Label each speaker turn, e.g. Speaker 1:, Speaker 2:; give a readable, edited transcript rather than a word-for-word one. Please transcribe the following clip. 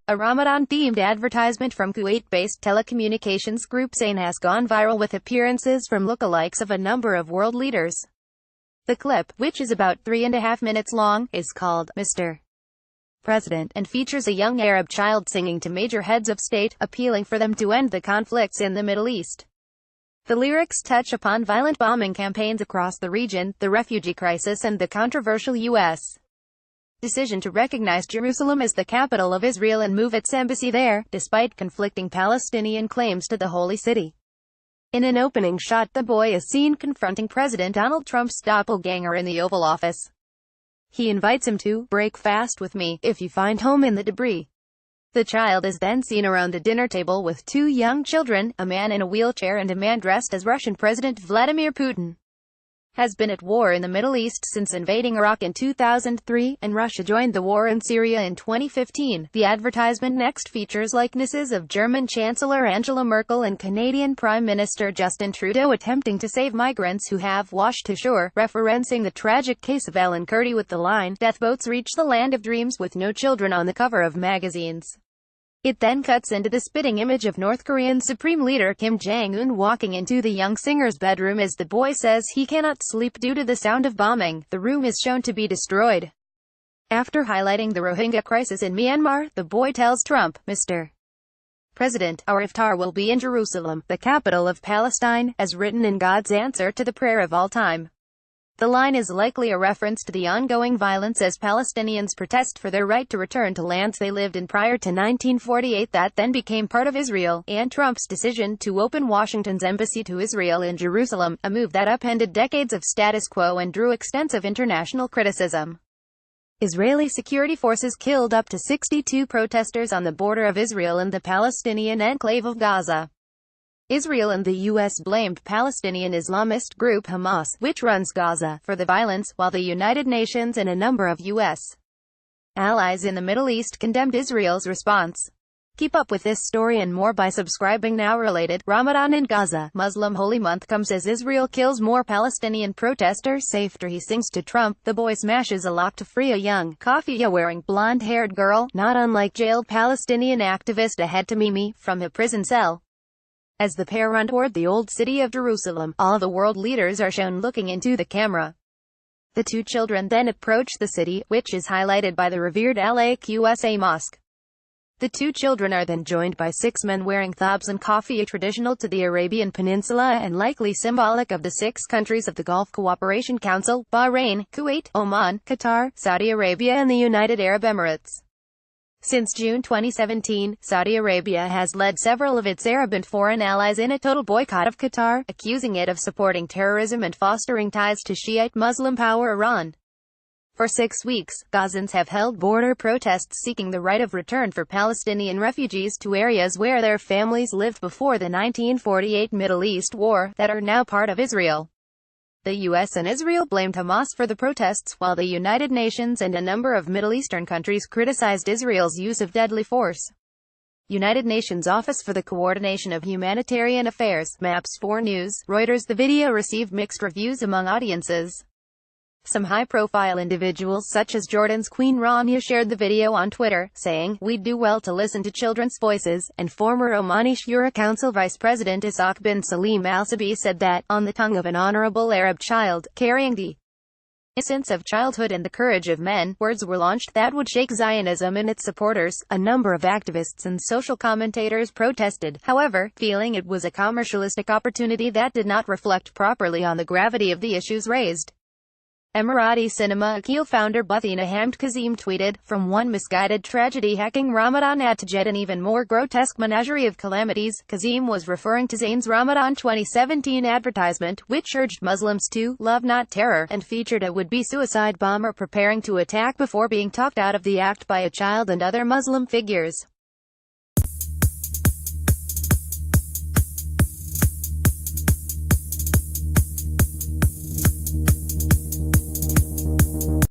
Speaker 1: A Ramadan-themed advertisement from Kuwait-based telecommunications group Zain has gone viral with appearances from lookalikes of a number of world leaders. The clip, which is about 3.5 minutes long, is called Mr. President, and features a young Arab child singing to major heads of state, appealing for them to end the conflicts in the Middle East. The lyrics touch upon violent bombing campaigns across the region, the refugee crisis and the controversial U.S. decision to recognize Jerusalem as the capital of Israel and move its embassy there, despite conflicting Palestinian claims to the Holy City. In an opening shot, the boy is seen confronting President Donald Trump's doppelganger in the Oval Office. He invites him to break fast with me, if you find home in the debris. The child is then seen around a dinner table with two young children, a man in a wheelchair and a man dressed as Russian President Vladimir Putin has been at war in the Middle East since invading Iraq in 2003, and Russia joined the war in Syria in 2015. The advertisement next features likenesses of German Chancellor Angela Merkel and Canadian Prime Minister Justin Trudeau attempting to save migrants who have washed ashore, referencing the tragic case of Ellen Kurdi with the line, "Death boats reach the land of dreams with no children" on the cover of magazines. It then cuts into the spitting image of North Korean Supreme Leader Kim Jong-un walking into the young singer's bedroom as the boy says he cannot sleep due to the sound of bombing. The room is shown to be destroyed. After highlighting the Rohingya crisis in Myanmar, the boy tells Trump, "Mr. President, our iftar will be in Jerusalem, the capital of Palestine, as written in God's answer to the prayer of all time." The line is likely a reference to the ongoing violence as Palestinians protest for their right to return to lands they lived in prior to 1948 that then became part of Israel, and Trump's decision to open Washington's embassy to Israel in Jerusalem, a move that upended decades of status quo and drew extensive international criticism. Israeli security forces killed up to 62 protesters on the border of Israel and the Palestinian enclave of Gaza. Israel and the U.S. blamed Palestinian Islamist group Hamas, which runs Gaza, for the violence, while the United Nations and a number of U.S. allies in the Middle East condemned Israel's response. Keep up with this story and more by subscribing now. Related, Ramadan in Gaza, Muslim holy month comes as Israel kills more Palestinian protesters. After he sings to Trump, the boy smashes a lock to free a young, coffee-wearing, blonde-haired girl, not unlike jailed Palestinian activist Ahed Tamimi, from a prison cell. As the pair run toward the old city of Jerusalem, all the world leaders are shown looking into the camera. The two children then approach the city, which is highlighted by the revered Al-Aqsa Mosque. The two children are then joined by 6 men wearing thobs and coffee, traditional to the Arabian Peninsula and likely symbolic of the 6 countries of the Gulf Cooperation Council: Bahrain, Kuwait, Oman, Qatar, Saudi Arabia and the United Arab Emirates. Since June 2017, Saudi Arabia has led several of its Arab and foreign allies in a total boycott of Qatar, accusing it of supporting terrorism and fostering ties to Shiite Muslim power Iran. For 6 weeks, Gazans have held border protests seeking the right of return for Palestinian refugees to areas where their families lived before the 1948 Middle East War, that are now part of Israel. The U.S. and Israel blamed Hamas for the protests, while the United Nations and a number of Middle Eastern countries criticized Israel's use of deadly force. United Nations Office for the Coordination of Humanitarian Affairs, Maps 4 News, Reuters. The video received mixed reviews among audiences. Some high-profile individuals such as Jordan's Queen Rania shared the video on Twitter, saying, "We'd do well to listen to children's voices," and former Omani Shura Council Vice President Ishaq bin Salim Al-Sabi said that, on the tongue of an honorable Arab child, carrying the innocence of childhood and the courage of men, words were launched that would shake Zionism and its supporters. A number of activists and social commentators protested, however, feeling it was a commercialistic opportunity that did not reflect properly on the gravity of the issues raised. Emirati Cinema Akil founder Buthina Hamd Kazim tweeted, "From one misguided tragedy hacking Ramadan to yet an even more grotesque menagerie of calamities." Kazim was referring to Zayn's Ramadan 2017 advertisement, which urged Muslims to love not terror, and featured a would-be suicide bomber preparing to attack before being talked out of the act by a child and other Muslim figures.